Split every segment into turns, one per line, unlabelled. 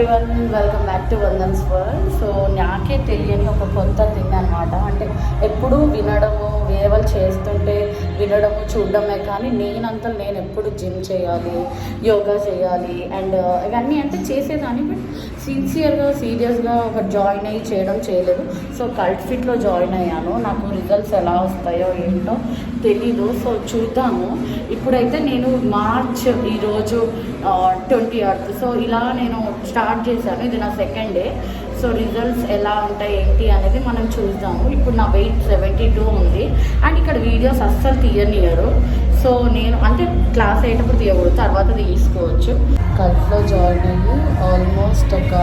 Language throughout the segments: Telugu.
Everyone, welcome back to Vandan's world. So నాకే తెలియని ఒక కొత్త థింగ్ అనమాట. అంటే ఎప్పుడూ వినడము, వేరే వాళ్ళు చేస్తుంటే వినడము, చూడడమే, కానీ నేను ఎప్పుడు జిమ్ చేయాలి, యోగా చేయాలి అండ్ ఇవన్నీ అంటే చేసేదాన్ని. బట్ సిన్సియర్గా సీరియస్గా ఒక జాయిన్ అయ్యి చేయలేదు. సో కల్ట్ ఫిట్లో జాయిన్ అయ్యాను. నాకు రిజల్ట్స్ ఎలా వస్తాయో ఏంటో తెలీదు. సో చూద్దాము. ఇప్పుడైతే నేను మార్చ్ ఈరోజు 20th. సో ఇలా నేను స్టార్ట్ చేశాను. ఇది నా సెకండ్ డే. సో రిజల్ట్స్ ఎలా ఉంటాయి ఏంటి అనేది మనం చూద్దాము. ఇప్పుడు నా వెయిట్ 72 ఉంది. అండ్ ఇక్కడ వీడియోస్ అస్సలు తీయనియరు. సో నేను అంటే క్లాస్ అయ్యేటప్పుడు తీయకూడదు, తర్వాత తీసుకోవచ్చు. కల్ట్లో జాయిన్ అయ్యి ఆల్మోస్ట్ ఒక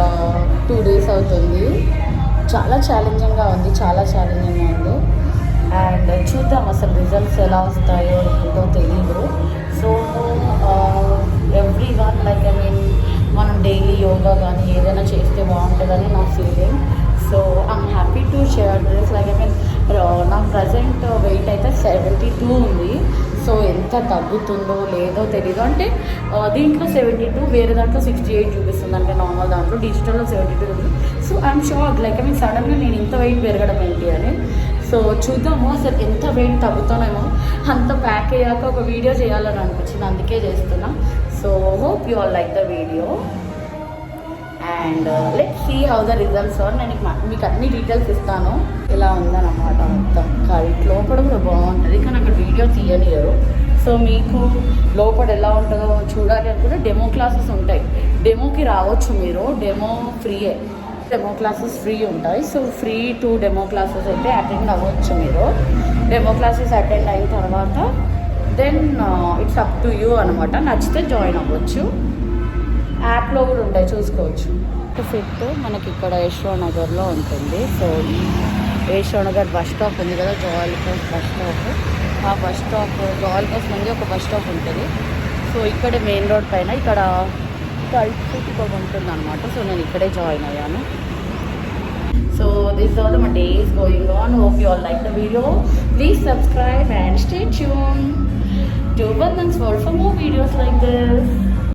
2 days అవుతుంది. చాలా ఛాలెంజింగ్గా ఉంది. అండ్ చూద్దాం అసలు రిజల్ట్స్ ఎలా వస్తాయో ఏంటో తెలీదు. సో ఎవ్రీ వన్ మనం డైలీ యోగా కానీ ఏదైనా చేస్తే బాగుంటుందని నా feeling. So I'm happy to share this. నా ప్రజెంట్ వెయిట్ అయితే 72 ఉంది. సో ఎంత తగ్గుతుందో లేదో తెలీదు. అంటే దీంట్లో 72, వేరే దాంట్లో 68 చూపిస్తుంది. అంటే నార్మల్ దాంట్లో, డిజిటల్లో 72 చూపిస్తుంది. So I'm shock. సడన్గా నేను ఇంత వెయిట్ పెరగడం ఏంటి అని. సో చూద్దాము అసలు ఎంత వెయిట్ తగ్గుతానేమో. అంత ప్యాక్ అయ్యాక ఒక వీడియో చేయాలని అనిపించింది, అందుకే చేస్తున్నా. So hope you all like the video and let's see how the results are. నేను మీకు అన్ని డీటెయిల్స్ ఇస్తాను. ఇలా ఉందన్నమాట మొత్తం. కల్ట్ లోపల కూడా బాగుంటుంది, కానీ అక్కడ వీడియో తీయనియరు. సో మీకు లోపల ఎలా ఉంటుందో చూడాలి అనుకుంటే డెమో క్లాసెస్ ఉంటాయి. డెమోకి రావచ్చు మీరు. డెమో ఫ్రీయే, డెమో క్లాసెస్ ఫ్రీ ఉంటాయి. సో ఫ్రీ 2 డెమో క్లాసెస్ అయితే అటెండ్ అవ్వచ్చు మీరు. డెమో క్లాసెస్ అటెండ్ అయిన తర్వాత then it's up to you అనమాట. నచ్చితే జాయిన్ అవ్వచ్చు. యాప్లో కూడా ఉంటాయి, చూసుకోవచ్చు. ఫిట్ మనకి ఇక్కడ యశ్వంత్ నగర్లో ఉంటుంది. So Yashwant Nagar bus stop ఉంది కదా, జాయిల్ కోస్ట్ బస్ స్టాప్. ఆ బస్ స్టాప్ జాయిల్ కోస్ట్ నుండి ఒక బస్ స్టాప్ ఉంటుంది. సో ఇక్కడ మెయిన్ రోడ్ పైన ఇక్కడ కల్ట్ ఫిట్ కూడా ఉంటుంది అనమాట. సో నేను ఇక్కడే జాయిన్ అయ్యాను. So this all my day is going on. Hope you all like the video. Please subscribe and stay tune to Vandans World for more videos like this.